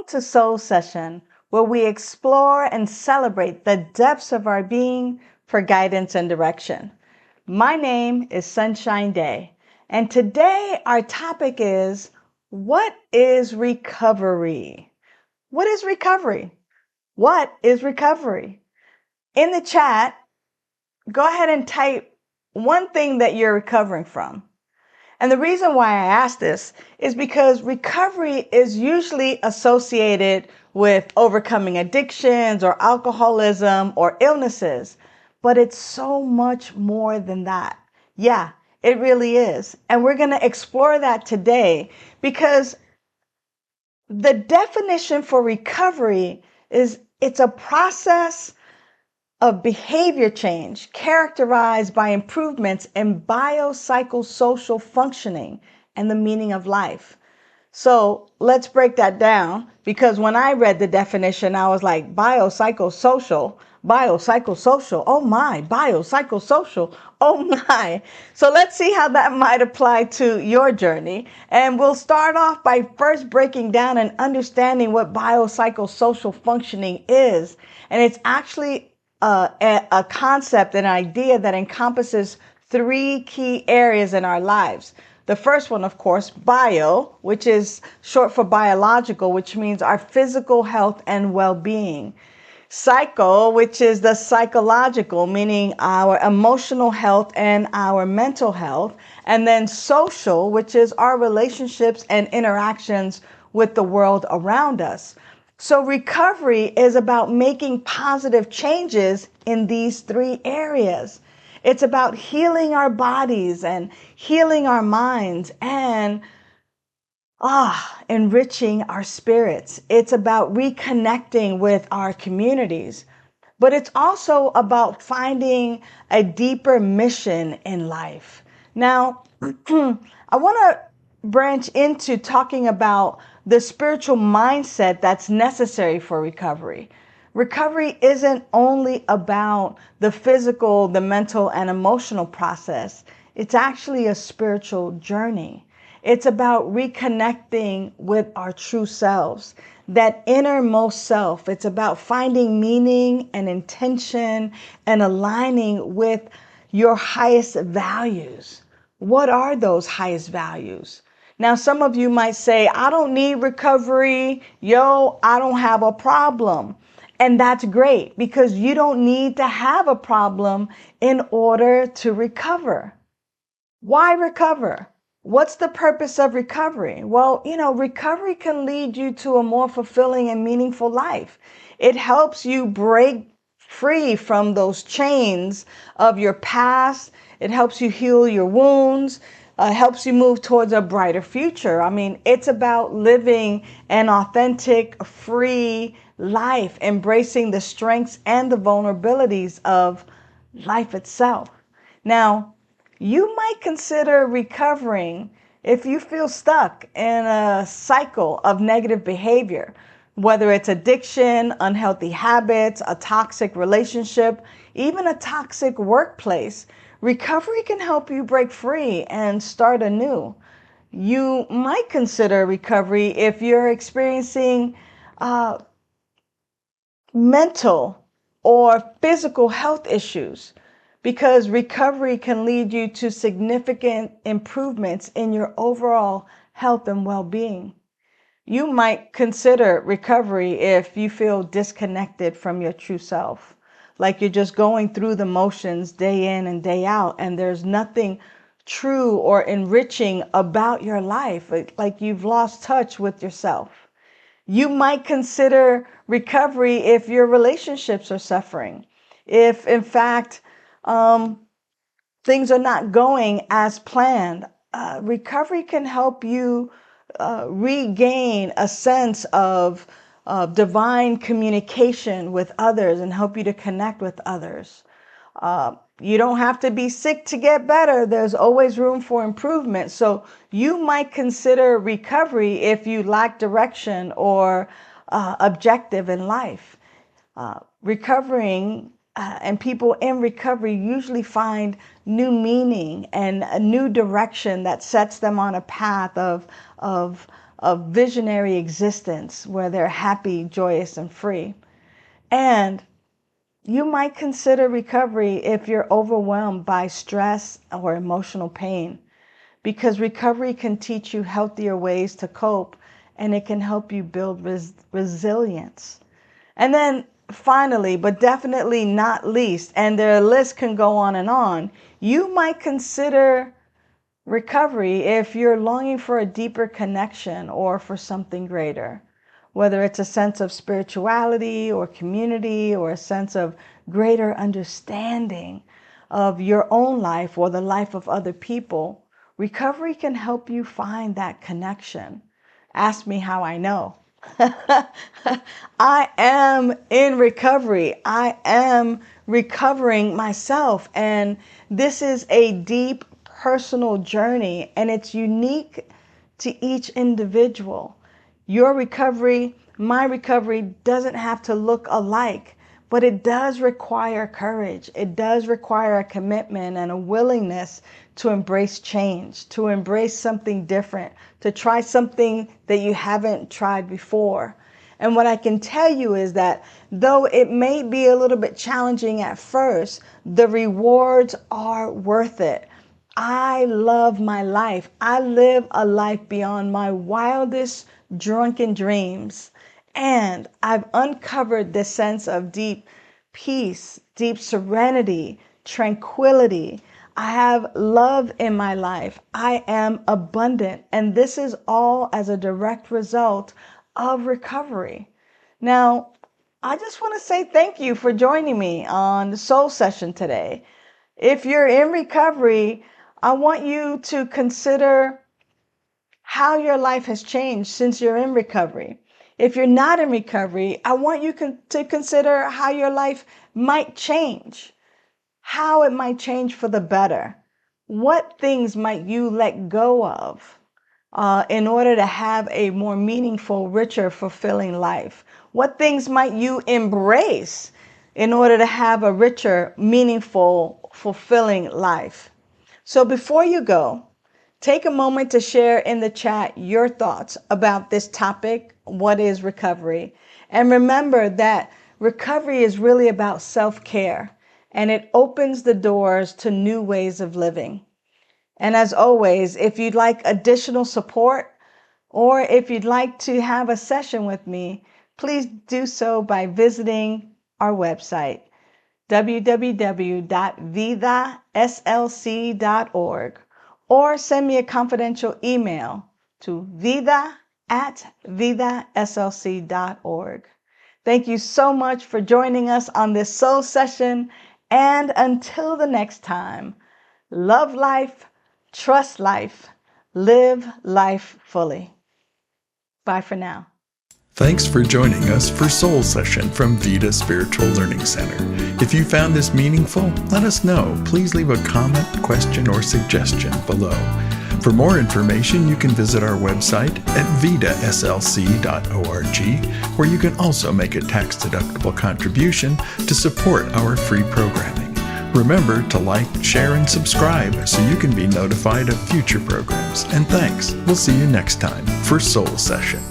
to Soul Session, where we explore and celebrate the depths of our being for guidance and direction. My name is Sunshine Daye, and today our topic is, what is recovery? What is recovery? What is recovery? In the chat, go ahead and type one thing that you're recovering from. And the reason why I ask this is because recovery is usually associated with overcoming addictions or alcoholism or illnesses, but it's so much more than that. Yeah, it really is. And we're going to explore that today because the definition for recovery is it's a process of behavior change characterized by improvements in biopsychosocial functioning and the meaning of life. So let's break that down, because when I read the definition, I was like, biopsychosocial, oh my, biopsychosocial, oh my. So let's see how that might apply to your journey. And we'll start off by first breaking down and understanding what biopsychosocial functioning is. And it's actually a concept, an idea that encompasses three key areas in our lives. The first one, of course, bio, which is short for biological, which means our physical health and well-being. Psycho, which is the psychological, meaning our emotional health and our mental health. And then social, which is our relationships and interactions with the world around us. So recovery is about making positive changes in these three areas. It's about healing our bodies and healing our minds and enriching our spirits. It's about reconnecting with our communities, but it's also about finding a deeper mission in life. Now, I want to branch into talking about the spiritual mindset that's necessary for recovery. Recovery isn't only about the physical, the mental, and emotional process. It's actually a spiritual journey. It's about reconnecting with our true selves, that innermost self. It's about finding meaning and intention and aligning with your highest values. What are those highest values? Now, some of you might say, I don't need recovery. I don't have a problem. And that's great, because you don't need to have a problem in order to recover. Why recover? What's the purpose of recovery? Well, recovery can lead you to a more fulfilling and meaningful life. It helps you break free from those chains of your past. It helps you heal your wounds, helps you move towards a brighter future. I mean, it's about living an authentic, free life, embracing the strengths and the vulnerabilities of life itself. Now, you might consider recovering if you feel stuck in a cycle of negative behavior, whether it's addiction, unhealthy habits, a toxic relationship, even a toxic workplace. Recovery can help you break free and start anew. You might consider recovery if you're experiencing mental or physical health issues, because recovery can lead you to significant improvements in your overall health and well-being. You might consider recovery if you feel disconnected from your true self, like you're just going through the motions day in and day out, and there's nothing true or enriching about your life, like you've lost touch with yourself. You might consider recovery if your relationships are suffering, if in fact things are not going as planned. Recovery can help you regain a sense of divine communication with others and help you to connect with others. You don't have to be sick to get better. There's always room for improvement. So you might consider recovery if you lack direction or objective in life. Recovering and people in recovery usually find new meaning and a new direction that sets them on a path of a visionary existence where they're happy, joyous, and free. And you might consider recovery if you're overwhelmed by stress or emotional pain, because recovery can teach you healthier ways to cope, and it can help you build resilience. And then finally, but definitely not least, and the list can go on, you might consider recovery if you're longing for a deeper connection or for something greater, whether it's a sense of spirituality or community or a sense of greater understanding of your own life or the life of other people. Recovery can help you find that connection. Ask me how I know. I am in recovery. I am recovering myself. And this is a deep personal journey, and it's unique to each individual. Your recovery, my recovery, doesn't have to look alike, but it does require courage. It does require a commitment and a willingness to embrace change, to embrace something different, to try something that you haven't tried before. And what I can tell you is that though it may be a little bit challenging at first, the rewards are worth it. I love my life. I live a life beyond my wildest drunken dreams. And I've uncovered this sense of deep peace, deep serenity, tranquility. I have love in my life. I am abundant. And this is all as a direct result of recovery. Now, I just want to say thank you for joining me on the Soul Session today. If you're in recovery, I want you to consider how your life has changed since you're in recovery. If you're not in recovery, I want you to consider how your life might change, how it might change for the better. What things might you let go of in order to have a more meaningful, richer, fulfilling life? What things might you embrace in order to have a richer, meaningful, fulfilling life? So before you go, take a moment to share in the chat your thoughts about this topic. What is recovery? And remember that recovery is really about self-care, and it opens the doors to new ways of living. And as always, if you'd like additional support, or if you'd like to have a session with me, please do so by visiting our website, www.vidaslc.org, or send me a confidential email to vida@vidaslc.org. Thank you so much for joining us on this soul session, and until the next time, love life, trust life, live life fully. Bye for now. Thanks for joining us for Soul Session from Vida Spiritual Learning Center. If you found this meaningful, let us know. Please leave a comment, question, or suggestion below. For more information, you can visit our website at vidaslc.org, where you can also make a tax-deductible contribution to support our free programming. Remember to like, share, and subscribe so you can be notified of future programs. And thanks. We'll see you next time for Soul Session.